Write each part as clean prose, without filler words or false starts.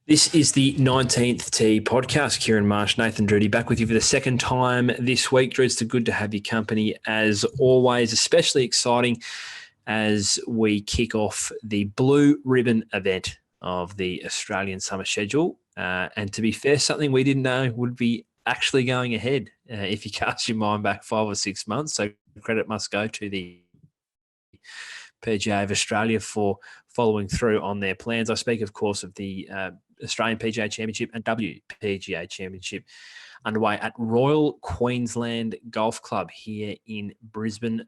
This is the 19th Tee podcast. Kieran Marsh, Nathan Drudy back with you for the second time this week. Drew, it's good to have your company as always, especially exciting as we kick off the blue ribbon event of the Australian summer schedule. And to be fair, something we didn't know would be actually going ahead if you cast your mind back 5 or 6 months. So credit must go to the PGA of Australia for following through on their plans. I speak, of course, of the Australian PGA Championship and WPGA Championship underway at Royal Queensland Golf Club here in Brisbane.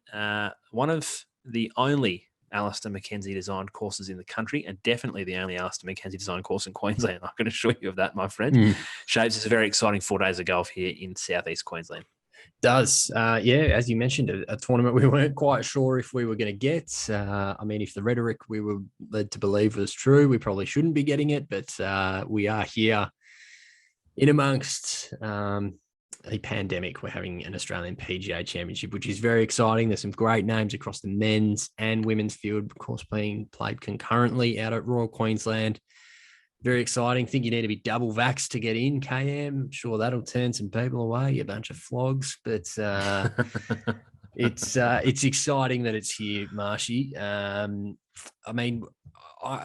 One of the only Alistair Mackenzie designed courses in the country, and definitely the only Alistair Mackenzie designed course in Queensland. I can assure you of that, my friend. Shapes us a very exciting 4 days of golf here in southeast Queensland. Does. As you mentioned, a tournament we weren't quite sure if we were going to get. If the rhetoric we were led to believe was true, we probably shouldn't be getting it, but we are here in amongst a pandemic. We're having an Australian PGA Championship, which is very exciting. There's some great names across the men's and women's field, of course, being played concurrently out at Royal Queensland. Very exciting. Think you need to be double vaxxed to get in, KM. I'm sure that'll turn some people away, you bunch of flogs. But it's exciting that it's here, Marshy.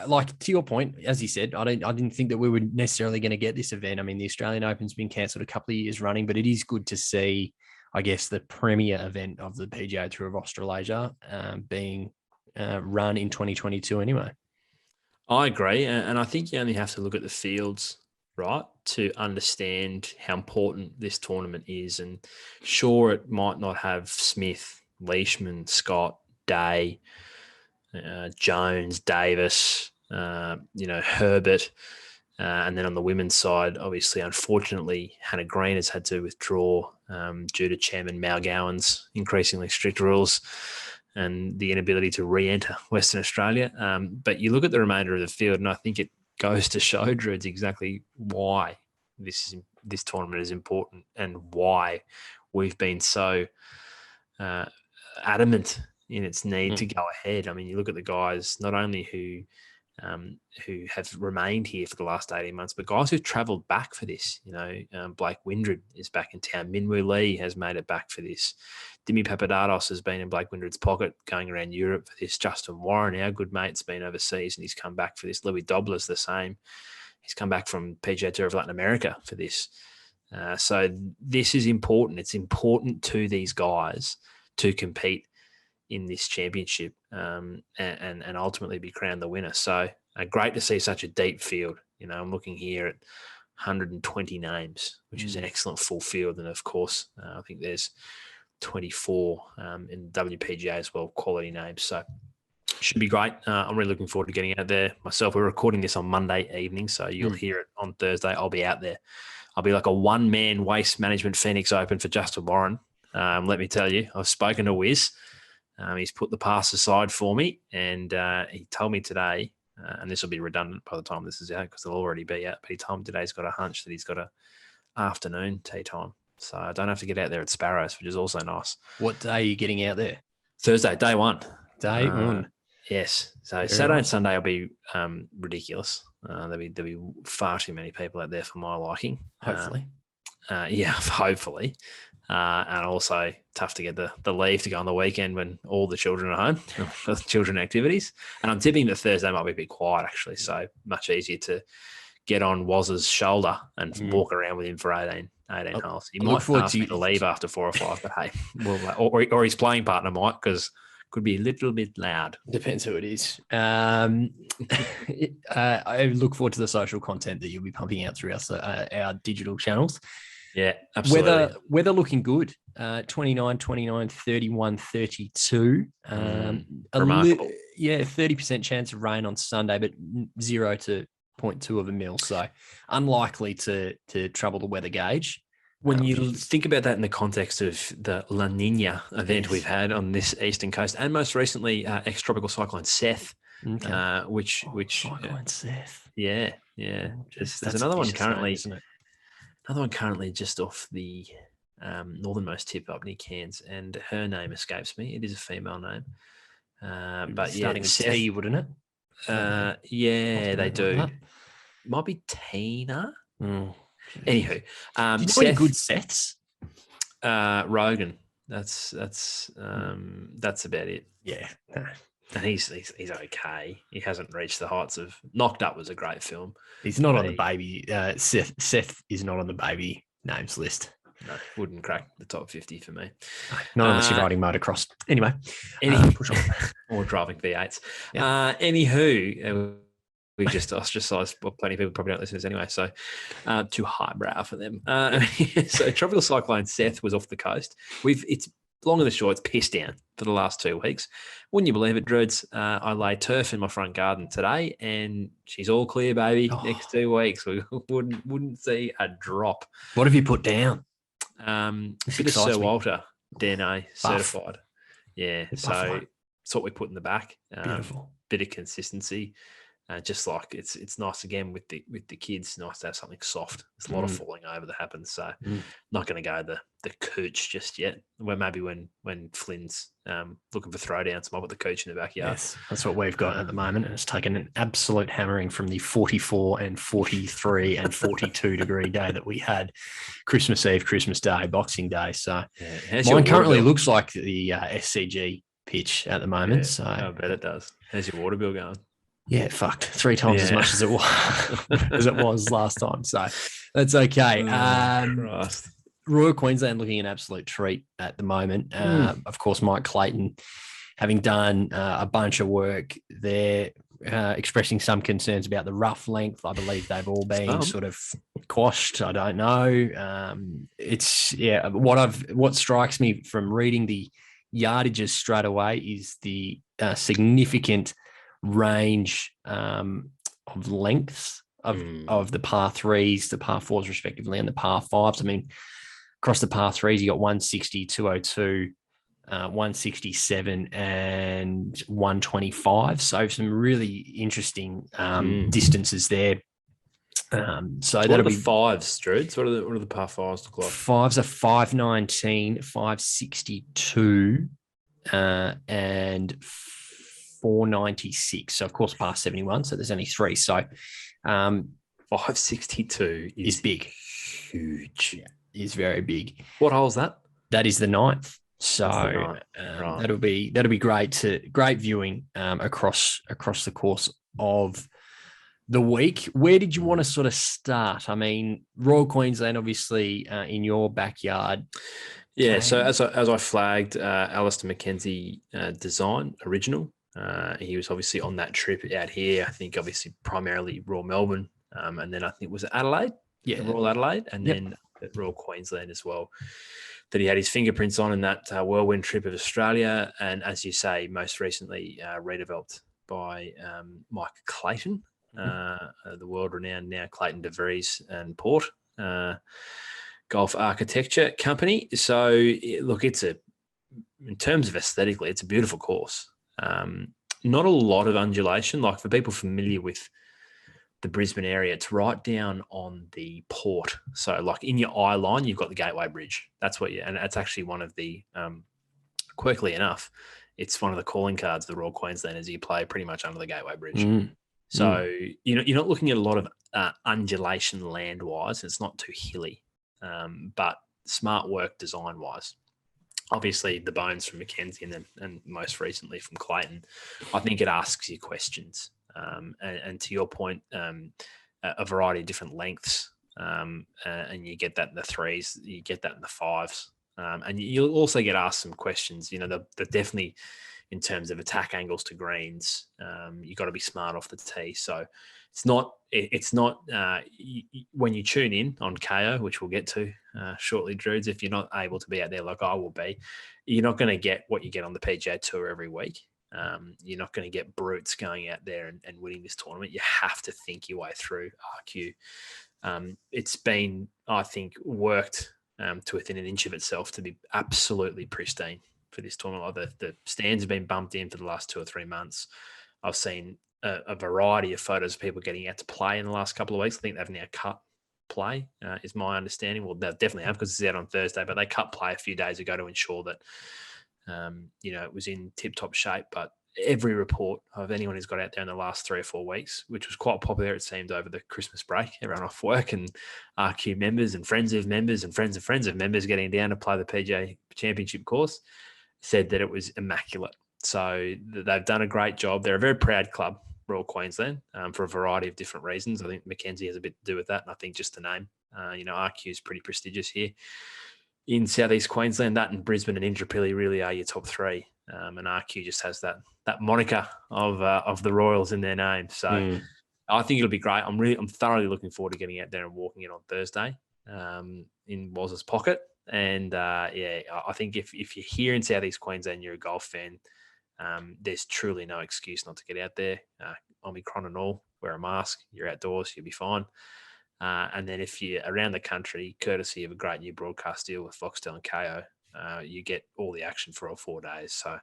Like to your point, as you said, I didn't think that we were necessarily going to get this event. I mean, the Australian Open's been cancelled a couple of years running, but it is good to see, I guess, the premier event of the PGA Tour of Australasia being run in 2022 anyway. I agree. And I think you only have to look at the fields, right, to understand how important this tournament is. And sure, it might not have Smith, Leishman, Scott, Day, Jones, Davis, Herbert. And then on the women's side, obviously, unfortunately, Hannah Green has had to withdraw due to Chairman Malgowan's increasingly strict rules and the inability to re-enter Western Australia. But you look at the remainder of the field, and I think it goes to show, Drew, exactly why this tournament is important and why we've been so adamant in its need to go ahead. I mean, you look at the guys, not only who have remained here for the last 18 months, but guys who've travelled back for this. Blake Windred is back in town. Minwoo Lee has made it back for this. Dimi Papadakis has been in Blake Windred's pocket going around Europe for this. Justin Warren, our good mate's been overseas and he's come back for this. Louis Dobler's the same. He's come back from PGA Tour of Latin America for this. So this is important. It's important to these guys to compete in this championship and ultimately be crowned the winner. So great to see such a deep field. I'm looking here at 120 names, which is an excellent full field. And of course, I think there's 24 in WPGA as well, quality names. So should be great. I'm really looking forward to getting out there myself. We're recording this on Monday evening, so you'll hear it on Thursday. I'll be out there. I'll be like a one-man waste management Phoenix Open for Justin Warren. Let me tell you, I've spoken to Wiz. He's put the past aside for me, and he told me today, and this will be redundant by the time this is out because it'll already be out, but he told me today he's got a hunch that he's got a afternoon tee time. So I don't have to get out there at Sparrows, which is also nice. What day are you getting out there? Thursday, day one. Day one. Yes. So very Saturday and Sunday will be ridiculous. There'll be far too many people out there for my liking. Hopefully. Hopefully. And also tough to get the leave to go on the weekend when all the children are home for children activities. And I'm tipping that Thursday might be a bit quiet, actually. So much easier to get on Waz's shoulder and walk around with him for 18 holes. He might ask me to leave after 4 or 5, but hey, or his playing partner might, because could be a little bit loud. Depends who it is. I look forward to the social content that you'll be pumping out through our digital channels. Yeah, absolutely. Weather looking good. 29, 31, 32. Remarkable. 30% chance of rain on Sunday, but 0 to 0.2 of a mil. So unlikely to trouble the weather gauge. When you think about that in the context of the La Nina event we've had on this eastern coast, and most recently ex-tropical cyclone Seth, which cyclone Seth, yeah. There's another one currently, isn't it? Another one currently just off the northernmost tip up near Cairns, and her name escapes me. It is a female name, but starting with T, wouldn't it? Yeah, they do. Might be Tina. Mm. Anywho, Do you know any Seth good Seths? Rogan. That's about it. Yeah. And he's okay. He hasn't reached the heights of Knocked Up was a great film. He's not on the baby. Seth is not on the baby names list. No, wouldn't crack the top 50 for me. No, not unless you're riding motocross. Anyway, push on. Or driving V8s. Yeah. Anywho, we just ostracized. Well, plenty of people probably don't listen to this anyway, so too highbrow for them. So tropical cyclone Seth was off the coast. It's long and the short, it's pissed down for the last 2 weeks. Wouldn't you believe it, Druids? I lay turf in my front garden today, and she's all clear, baby. Next 2 weeks, we wouldn't see a drop. What have you put down? Bit of Sir Walter DNA certified. Yeah, so it's what we put in the back. Beautiful. Bit of consistency. Just like it's nice again with the kids. Nice to have something soft. There's a lot of falling over that happens. So not going to go the cooch just yet. Well, maybe when Flynn's looking for throwdowns, might put the cooch in the backyard. Yes, that's what we've got at the moment, and it's taken an absolute hammering from the 44 and 43 and 42 degree day that we had Christmas Eve, Christmas Day, Boxing Day. So mine currently looks like the SCG pitch at the moment. So I bet it does. How's your water bill going? Yeah, fucked 3 times as much as it was last time. So that's okay. Royal Queensland looking an absolute treat at the moment. Of course, Mike Clayton, having done a bunch of work there, expressing some concerns about the rough length. I believe they've all been sort of quashed. I don't know. What strikes me from reading the yardages straight away is the significant range of lengths of the par threes, the par fours respectively, and the par fives. I mean, across the par threes, you got 160, 202, 167, and 125. So some really interesting distances there. So that'll be fives, Druids. What are the par fives look like? Fives are 519, 562, and 496. So of course past 71. So there's only 3. So 562 is big, huge. Yeah, is very big. What hole is that? That is the 9th. So that'll be great viewing across the course of the week. Where did you want to sort of start? I mean, Royal Queensland, obviously, in your backyard. Yeah. So as I flagged, Alistair McKenzie design original. He was obviously on that trip out here. I think obviously primarily Royal Melbourne, and then I think was it Adelaide? Yeah, Royal Adelaide, and then at Royal Queensland as well. That he had his fingerprints on in that whirlwind trip of Australia, and as you say, most recently redeveloped by Mike Clayton, the world-renowned now Clayton DeVries and Port Golf Architecture Company. So look, in terms of aesthetically, it's a beautiful course. Not a lot of undulation. Like for people familiar with the Brisbane area, it's right down on the port. So like in your eye line, you've got the Gateway Bridge. That's and that's actually one of the, quirkily enough, it's one of the calling cards of the Royal Queenslanders. You play pretty much under the Gateway Bridge. So you're not looking at a lot of undulation land-wise. It's not too hilly, but smart work design-wise. Obviously, the bones from Mackenzie and most recently from Clayton, I think it asks you questions. And to your point, a variety of different lengths, and you get that in the 3s, you get that in the 5s, and you'll also get asked some questions. They're definitely, in terms of attack angles to greens, you got to be smart off the tee. So it's not when you tune in on KO, which we'll get to shortly, Druids. If you're not able to be out there like I will be, you're not going to get what you get on the PGA Tour every week. You're not going to get brutes going out there and winning this tournament. You have to think your way through RQ. It's been, I think, worked to within an inch of itself to be absolutely pristine for this tournament. Like the stands have been bumped in for the last 2 or 3 months. I've seen a variety of photos of people getting out to play in the last couple of weeks. I think they've now cut play, is my understanding. Well, they definitely have because it's out on Thursday, but they cut play a few days ago to ensure that it was in tip-top shape. But every report of anyone who's got out there in the last 3 or 4 weeks, which was quite popular, it seemed, over the Christmas break, everyone off work, and RQ members and friends of members and friends of friends of members getting down to play the PGA Championship course, said that it was immaculate. So they've done a great job. They're a very proud club, Royal Queensland, for a variety of different reasons. I think Mackenzie has a bit to do with that. And I think just to name, RQ is pretty prestigious here in southeast Queensland. That and Brisbane and Indooroopilly really are your top 3. And RQ just has that moniker of the Royals in their name. So I think it'll be great. I'm thoroughly looking forward to getting out there and walking it on Thursday in Waz's pocket. And I think if you're here in southeast Queensland, you're a golf fan, there's truly no excuse not to get out there. Omicron and all, wear a mask, you're outdoors, you'll be fine. And then if you're around the country, courtesy of a great new broadcast deal with Foxtel and KO, you get all the action for all 4 days. So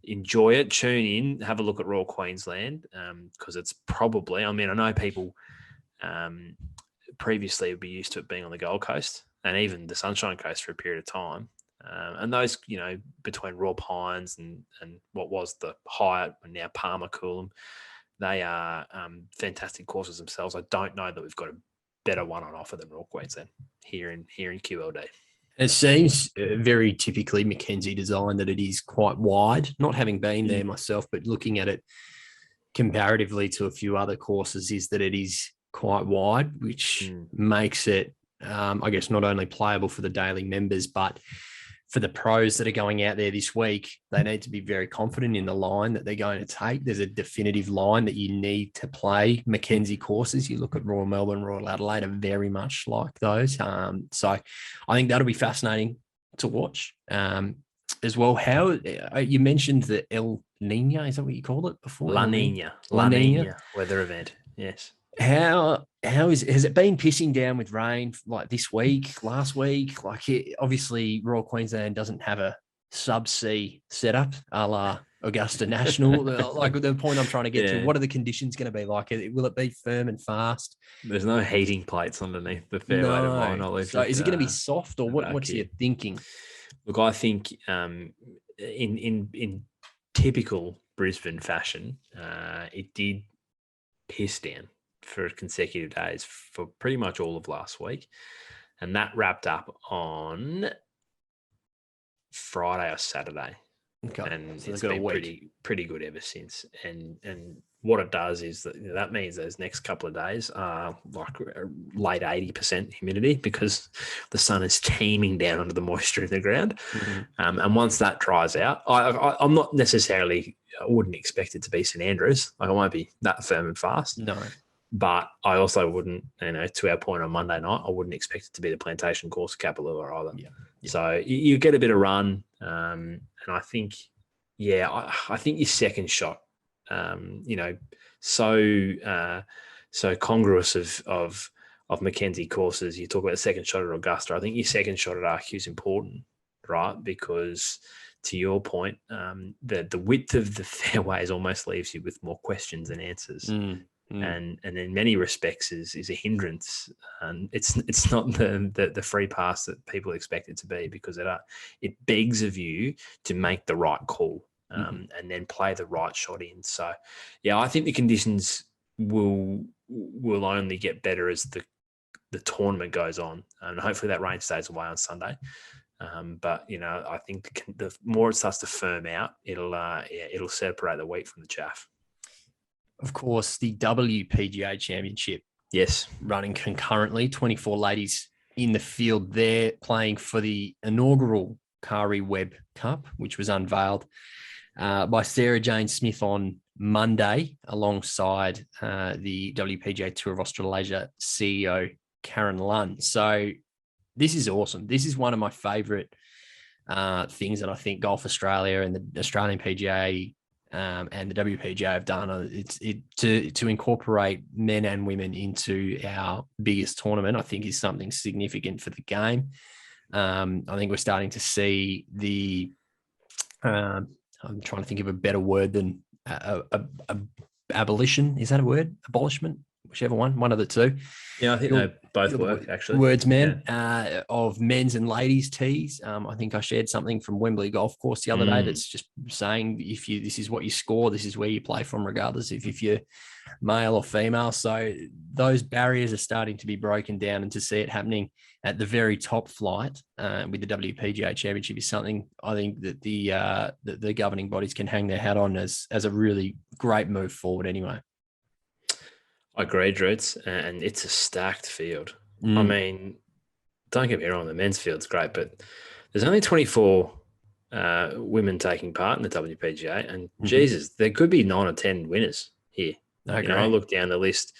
enjoy it, tune in, have a look at Royal Queensland, because it's probably, I know people previously would be used to it being on the Gold Coast and even the Sunshine Coast for a period of time. And those, between Rob Hines and what was the Hyatt and now Palmer Coolum, they are fantastic courses themselves. I don't know that we've got a better one on offer than Royal Queensland here in QLD. It seems very typically Mackenzie design that it is quite wide. Not having been there myself, but looking at it comparatively to a few other courses, is that it is quite wide, which makes it, I guess, not only playable for the daily members, but for the pros that are going out there this week, they need to be very confident in the line that they're going to take. There's a definitive line that you need to play. Mackenzie courses, you look at Royal Melbourne, Royal Adelaide, are very much like those. So I think that'll be fascinating to watch as well. How you mentioned the El Nino, is that what you called it before? La Nina weather event. Yes. Has it been pissing down with rain like this week, last week? Like, obviously Royal Queensland doesn't have a subsea setup a la Augusta National. Like, the point I'm trying to get to, what are the conditions going to be like? Will it be firm and fast? There's no heating plates underneath the fairway to my knowledge. So is it going to be soft, or what's your thinking? Look, I think in typical Brisbane fashion, it did piss down for consecutive days for pretty much all of last week, and that wrapped up on Friday or Saturday. Okay, and so it's been pretty good ever since. And what it does is that means those next couple of days are like late 80% humidity, because the sun is teeming down under the moisture in the ground. And once that dries out, I'm not necessarily, I wouldn't expect it to be St Andrews. Like, it won't be that firm and fast. No. But I also wouldn't, to our point on Monday night, I wouldn't expect it to be the Plantation course, Kapalua either. Yeah. So you get a bit of run, and I think, I think your second shot, so congruous of Mackenzie courses. You talk about the second shot at Augusta. I think your second shot at RQ is important, right? Because to your point, the width of the fairways almost leaves you with more questions than answers. And in many respects is a hindrance, and it's not the free pass that people expect it to be, because it begs of you to make the right call, and then play the right shot in. So I think the conditions will only get better as the tournament goes on, and hopefully that rain stays away on Sunday. But I think the more it starts to firm out, it'll separate the wheat from the chaff. Of course, the WPGA Championship. Yes. Running concurrently, 24 ladies in the field there, playing for the inaugural Kari Webb Cup, which was unveiled by Sarah Jane Smith on Monday, alongside the WPGA Tour of Australasia CEO, Karen Lunn. So this is awesome. This is one of my favourite things that I think Golf Australia and the Australian PGA and the WPGA have done. To incorporate men and women into our biggest tournament, I think, is something significant for the game. I think we're starting to see I'm trying to think of a better word than abolition. Is that a word? Abolishment? Whichever one of the two. Yeah, I think Both work, actually. Words, man, of men's and ladies tees. I think I shared something from Wembley Golf Course the other day that's just saying this is what you score, this is where you play from, regardless if you're male or female. So those barriers are starting to be broken down, and to see it happening at the very top flight with the WPGA Championship is something I think that the governing bodies can hang their hat on as a really great move forward anyway. I agree, Drews, and it's a stacked field. I mean, don't get me wrong, the men's field's great, but there's only 24 women taking part in the WPGA, and Jesus, there could be 9 or 10 winners here. I look down the list.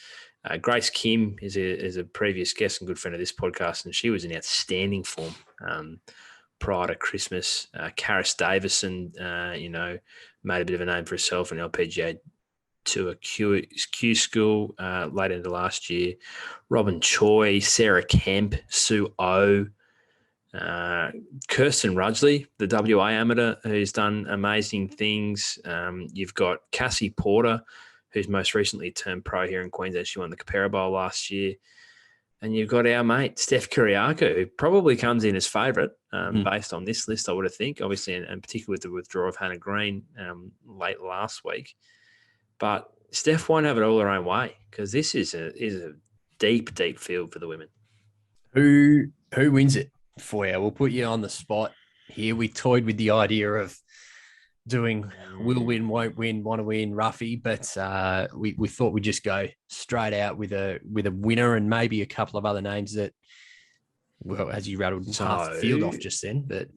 Grace Kim is a previous guest and good friend of this podcast, and she was in outstanding form prior to Christmas. Karis Davison, made a bit of a name for herself in LPGA Tour Q School late into last year. Robin Choi, Sarah Kemp, Sue O, Kirsten Rudgley, the WA amateur, who's done amazing things. You've got Cassie Porter, who's most recently turned pro here in Queensland. She won the Capera Bowl last year. And you've got our mate, Steph Kyriacou, who probably comes in as favourite based on this list, I would think, obviously, and particularly with the withdrawal of Hannah Green late last week. But Steph won't have it all her own way, because this is a deep, deep field for the women. Who wins it for you? We'll put you on the spot here. We toyed with the idea of doing will win, won't win, want to win, roughy, but we thought we'd just go straight out with a winner and maybe a couple of other names that, well, as you rattled half the field off just then, but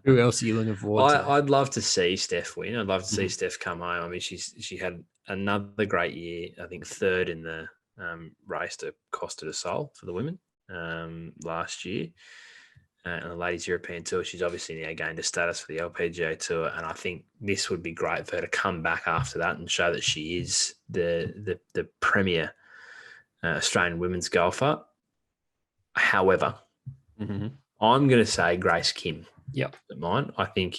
who else are you looking forward to? I'd love to see Steph win. I'd love to see Steph come home. I mean, she had another great year. I think third in the race to Costa del Sol for the women last year. And the Ladies European Tour, she's obviously now gained a status for the LPGA Tour, and I think this would be great for her to come back after that and show that she is the premier Australian women's golfer. However, I'm going to say Grace Kim. Yep. Mine, I think,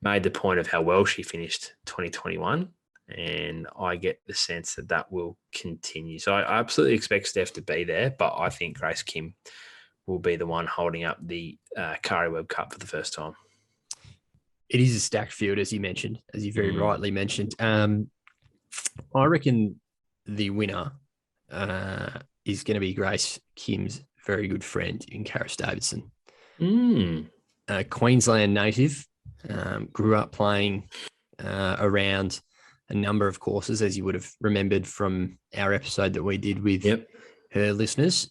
made the point of how well she finished 2021, and I get the sense that will continue. So I absolutely expect Steph to be there, but I think Grace Kim will be the one holding up the Kari Webb Cup for the first time. It is a stacked field, as you mentioned, as you very rightly mentioned. I reckon the winner is going to be Grace Kim's very good friend in Karis Davidson. Queensland native, grew up playing around a number of courses, as you would have remembered from our episode that we did with her listeners.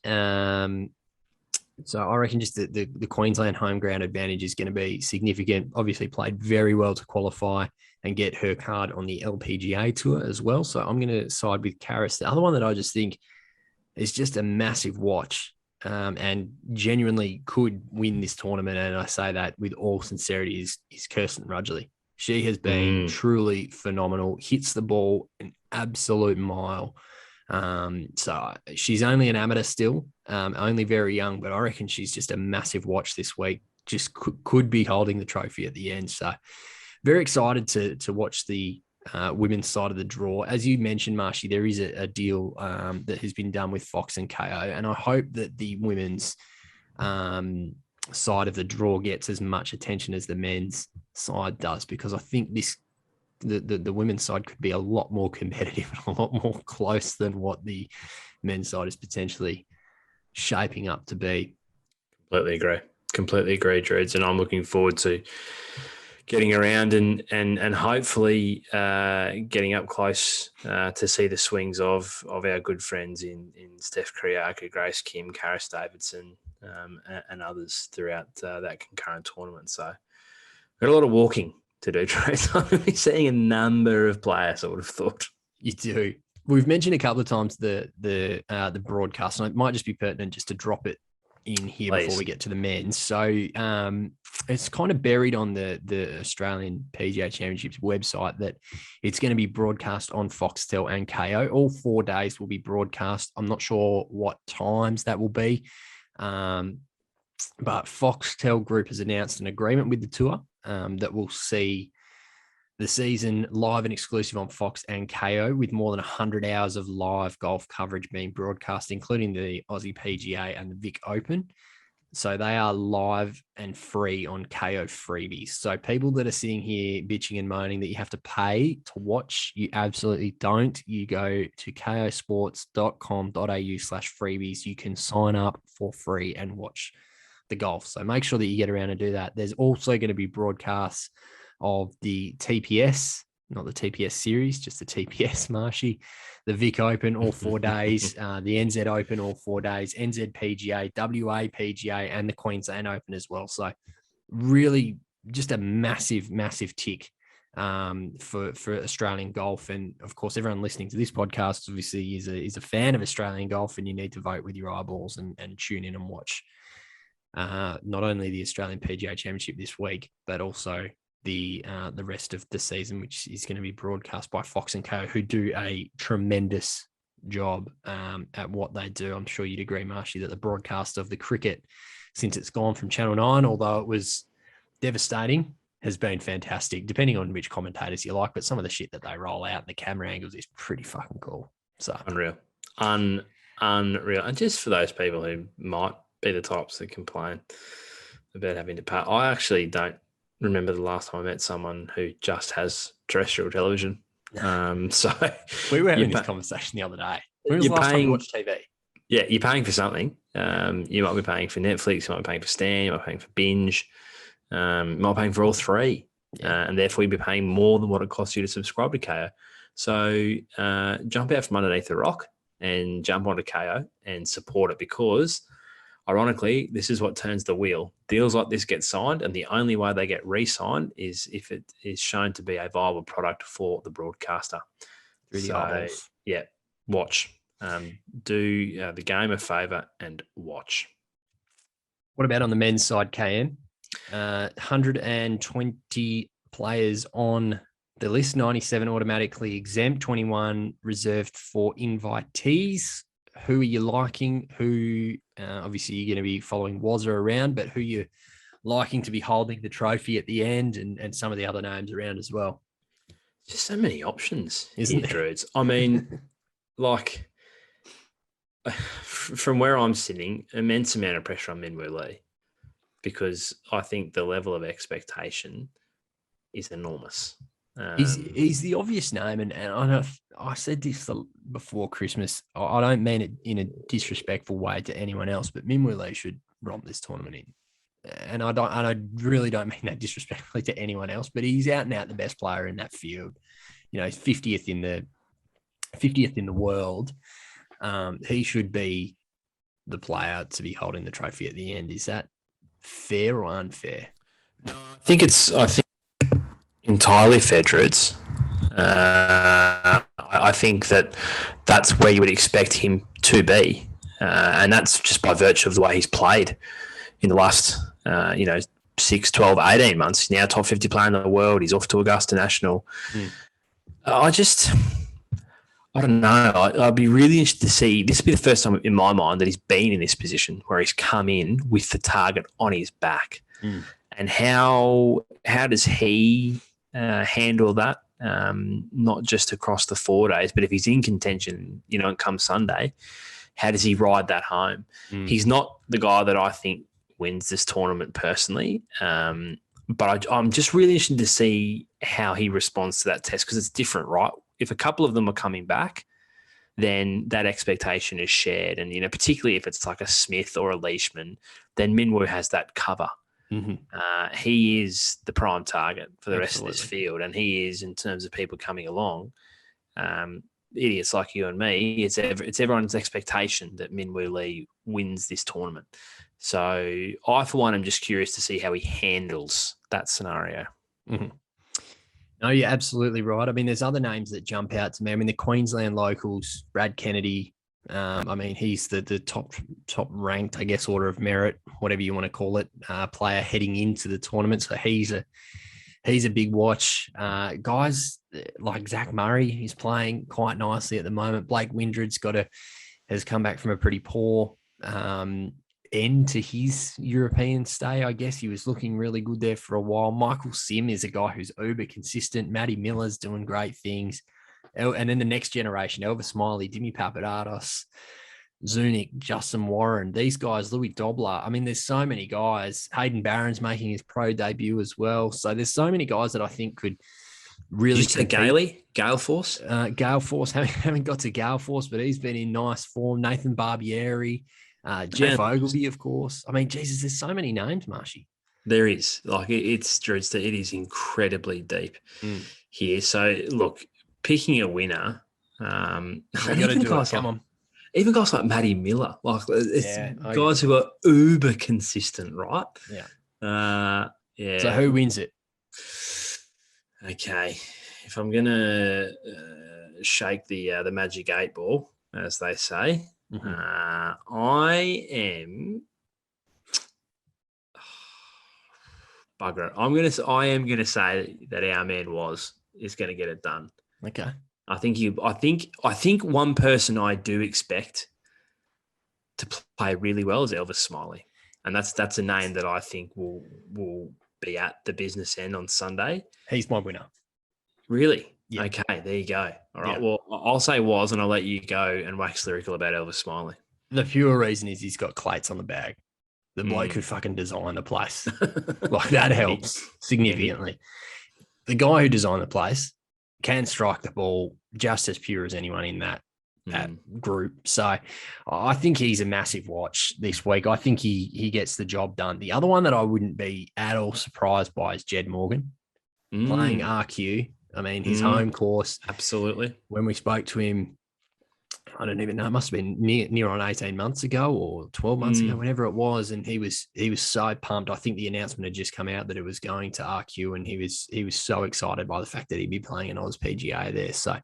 So I reckon just the Queensland home ground advantage is going to be significant. Obviously played very well to qualify and get her card on the LPGA Tour as well. So I'm going to side with Karis. The other one that I just think is just a massive watch and genuinely could win this tournament, and I say that with all sincerity, is Kirsten Rudgley. She has been truly phenomenal, hits the ball an absolute mile. So she's only an amateur still, only very young, but I reckon she's just a massive watch this week. Just could be holding the trophy at the end. So very excited to watch the women's side of the draw. As you mentioned, Marshy, there is a deal that has been done with Fox and KO, and I hope that the women's side of the draw gets as much attention as the men's side does, because I think the women's side could be a lot more competitive and a lot more close than what the men's side is potentially shaping up to be. Completely agree, Dreads. And I'm looking forward to getting around and hopefully getting up close to see the swings of our good friends in Steph Kyriacou, Grace Kim, Karis Davidson, and others throughout that concurrent tournament. So we've got a lot of walking to do, Trace. I'm going to be seeing a number of players, I would have thought. You do. We've mentioned a couple of times the broadcast, and it might just be pertinent just to drop it in here before we get to the men's. So it's kind of buried on the Australian PGA Championship's website that it's going to be broadcast on Foxtel and KO. All 4 days will be broadcast. I'm not sure what times that will be, but Foxtel Group has announced an agreement with the tour that will see the season live and exclusive on Fox and KO, with more than 100 hours of live golf coverage being broadcast, including the Aussie PGA and the Vic Open. So they are live and free on KO freebies. So people that are sitting here bitching and moaning that you have to pay to watch, you absolutely don't. You go to kosports.com.au/freebies. You can sign up for free and watch the golf. So make sure that you get around and do that. There's also going to be broadcasts of the TPS, not the TPS series, just the TPS, Marshy, the Vic Open all 4 days, the NZ Open all 4 days, NZ PGA, WA PGA, and the Queensland Open as well. So really just a massive, massive tick for Australian golf. And of course, everyone listening to this podcast obviously is a fan of Australian golf, and you need to vote with your eyeballs and tune in and watch not only the Australian PGA Championship this week, but also the rest of the season, which is going to be broadcast by Fox and KO, who do a tremendous job at what they do. I'm sure you'd agree, Marshy, that the broadcast of the cricket, since it's gone from Channel 9, although it was devastating, has been fantastic, depending on which commentators you like. But some of the shit that they roll out and the camera angles is pretty fucking cool. So unreal. Unreal. And just for those people who might be the types that complain about having to pay, I actually don't remember the last time I met someone who just has terrestrial television. So we were having this conversation the other day. When was the last time you watched TV? Yeah, you're paying for something. You might be paying for Netflix, you might be paying for Stan, you might be paying for Binge, you might be paying for all three. Yeah. And therefore you'd be paying more than what it costs you to subscribe to KO. So jump out from underneath the rock and jump onto KO and support it, because ironically, this is what turns the wheel. Deals like this get signed, and the only way they get re-signed is if it is shown to be a viable product for the broadcaster. Yeah, watch. Do the game a favour and watch. What about on the men's side, KM? 120 players on the list, 97 automatically exempt, 21 reserved for invitees. Who are you liking? Who, obviously, you're going to be following Wazza around, but who you're liking to be holding the trophy at the end, and some of the other names around as well? Just so many options, isn't there, Druids? I mean, like, from where I'm sitting, immense amount of pressure on Minwoo Lee, because I think the level of expectation is enormous. He's the obvious name, and I know I said this before Christmas. I don't mean it in a disrespectful way to anyone else, but Minwoo Lee should romp this tournament in, and I really don't mean that disrespectfully to anyone else. But he's out and out the best player in that field. You know, he's 50th in the world. He should be the player to be holding the trophy at the end. Is that fair or unfair? No, I think entirely fair, Druids. I think that's where you would expect him to be, and that's just by virtue of the way he's played in the last 6, 12, 18 months. He's now top 50 player in the world. He's off to Augusta National. I don't know. I'd be really interested to see. This would be the first time in my mind that he's been in this position where he's come in with the target on his back. And how does he handle that? Not just across the 4 days, but if he's in contention, and come Sunday, how does he ride that home? He's not the guy that I think wins this tournament personally, but I'm just really interested to see how he responds to that test, because it's different, right? If a couple of them are coming back, then that expectation is shared. And, particularly if it's like a Smith or a Leishman, then Minwoo has that cover. He is the prime target for the rest of this field, and he is, in terms of people coming along, idiots like you and me. It's everyone's expectation that Minwoo Lee wins this tournament. So I, for one, am just curious to see how he handles that scenario. No, you're absolutely right. I mean, there's other names that jump out to me. I mean, the Queensland locals, Brad Kennedy. I mean, he's the top ranked, I guess, order of merit, whatever you want to call it, player heading into the tournament. So he's a big watch. Guys like Zach Murray, he's playing quite nicely at the moment. Blake Windred's has come back from a pretty poor end to his European stay. I guess he was looking really good there for a while. Michael Sim is a guy who's uber consistent. Matty Miller's doing great things. And then the next generation, Elvis Smiley, Dimi Papadatos, Zunic, Justin Warren, these guys, Louis Dobler. I mean, there's so many guys. Hayden Barron's making his pro debut as well. So there's so many guys that I think could really. Did you say Gale Force? Gale Force. Haven't got to Gale Force, but he's been in nice form. Nathan Barbieri, Jeff Ogilvy, of course. I mean, Jesus, there's so many names, Marshy. There is. Like, it's Drewster. It is incredibly deep here. So, look, picking a winner. We got to do it. Come on. Even guys like Matty Miller, like guys who are uber consistent, right? Yeah. Yeah. So who wins it? Okay. If I'm gonna shake the magic 8 ball, as they say, I am bugger it. I am gonna say that our man is gonna get it done. Okay. I think one person I do expect to play really well is Elvis Smiley, and that's a name that I think will be at the business end on Sunday. He's my winner. Really? Yeah. Okay, there you go. All right. Yeah. Well, I'll say was, and I'll let you go and wax lyrical about Elvis Smiley. The pure reason is he's got clates on the bag. The bloke who fucking designed the place. Like, that helps significantly. The guy who designed the place can strike the ball just as pure as anyone in that group. So I think he's a massive watch this week. I think he gets the job done. The other one that I wouldn't be at all surprised by is Jed Morgan playing RQ. I mean, his home course. Absolutely. When we spoke to him, I don't even know, it must have been near on 18 months ago or 12 months ago, whenever it was. And he was so pumped. I think the announcement had just come out that it was going to RQ, and he was so excited by the fact that he'd be playing an Oz PGA there. So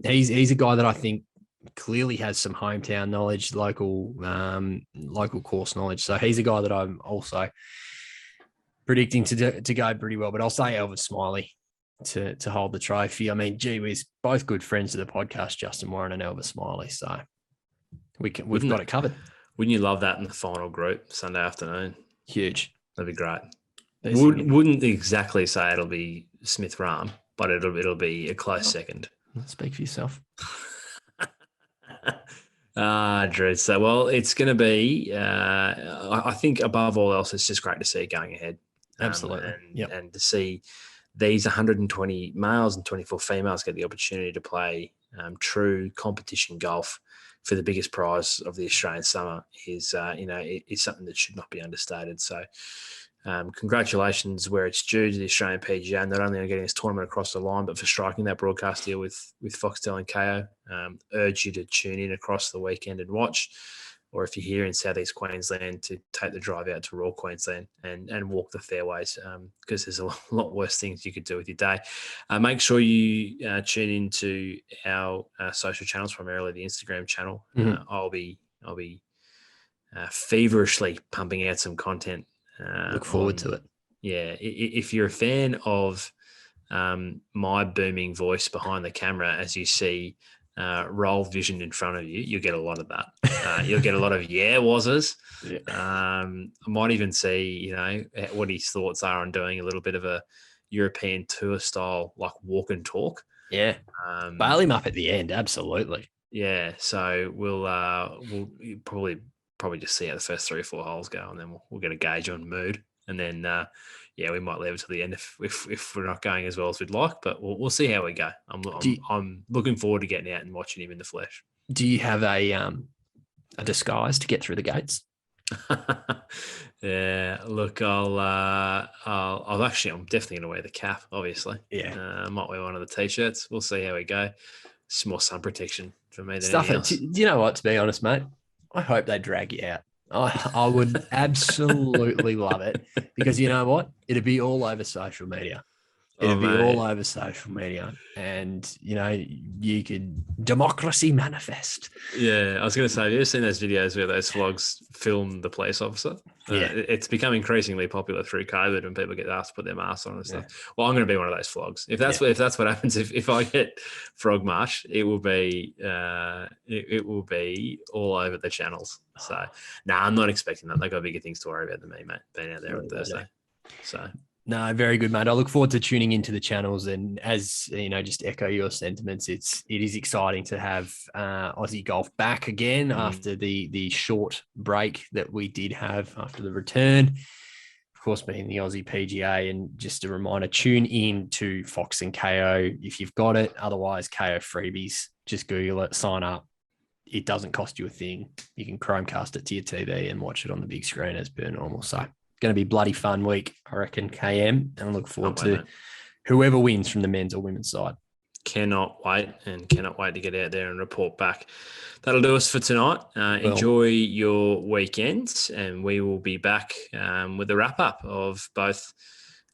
he's a guy that I think clearly has some hometown knowledge, local course knowledge. So he's a guy that I'm also predicting to go pretty well. But I'll say Elvis Smiley to hold the trophy. I mean, gee whiz, both good friends of the podcast, Justin Warren and Elvis Smiley. So we've got it covered. Wouldn't you love that in the final group Sunday afternoon? Huge. That'd be great. Wouldn't exactly say it'll be Smith Rahm, but it'll be a close second. Speak for yourself. Drew. So, well, it's going to be, I think above all else, it's just great to see it going ahead. Absolutely. And to see these 120 males and 24 females get the opportunity to play true competition golf for the biggest prize of the Australian summer is something that should not be understated. So congratulations where it's due to the Australian PGA, not only on getting this tournament across the line, but for striking that broadcast deal with Foxtel and KO. Urge you to tune in across the weekend and watch, or if you're here in Southeast Queensland, to take the drive out to Royal Queensland and walk the fairways, because there's a lot worse things you could do with your day. Make sure you tune into our social channels, primarily the Instagram channel. I'll be feverishly pumping out some content. Look forward to it. Yeah. If you're a fan of my booming voice behind the camera, as you see roll vision in front of you, you'll get a lot of that. You'll get a lot of wazzers. Yeah. I might even see, what his thoughts are on doing a little bit of a European tour style, like walk and talk. Yeah. Bail him up at the end. Absolutely. Yeah. So we'll probably just see how the first 3 or 4 holes go, and then we'll get a gauge on mood, and then we might leave it to the end if we're not going as well as we'd like, but we'll see how we go. I'm looking forward to getting out and watching him in the flesh. Do you have a disguise to get through the gates? Yeah, look, I'm definitely going to wear the cap, obviously. Yeah. I might wear one of the T-shirts. We'll see how we go. It's more sun protection for me than anything else. Do you know what, to be honest, mate? I hope they drag you out. I would absolutely love it, because you know what? It'd be all over social media. It'd be all mate. over social media, and you could democracy manifest. Yeah, I was going to say, have you ever seen those videos where those vlogs film the police officer? Yeah. It's become increasingly popular through COVID when people get asked to put their masks on and stuff. Yeah. Well, I'm going to be one of those vlogs. If that's what happens, if I get frog march, it will be it will be all over the channels. So, I'm not expecting that. They've got bigger things to worry about than me, mate. Being out there on Thursday. So. No, very good, mate. I look forward to tuning into the channels, and as just echo your sentiments. It is exciting to have Aussie golf back again after the short break that we did have after the return. Of course, being the Aussie PGA, and just a reminder: tune in to Fox and KO if you've got it. Otherwise, KO freebies. Just Google it, sign up. It doesn't cost you a thing. You can Chromecast it to your TV and watch it on the big screen as per normal. So. Going to be bloody fun week, I reckon, KM, and I look forward to whoever wins from the men's or women's side. Cannot wait to get out there and report back. That'll do us for tonight. Enjoy your weekends, and we will be back with a wrap up of both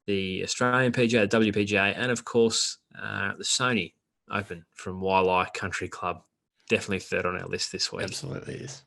the Australian PGA, the WPGA, and of course the Sony Open from Wailai Country Club. Definitely third on our list this week. Absolutely is.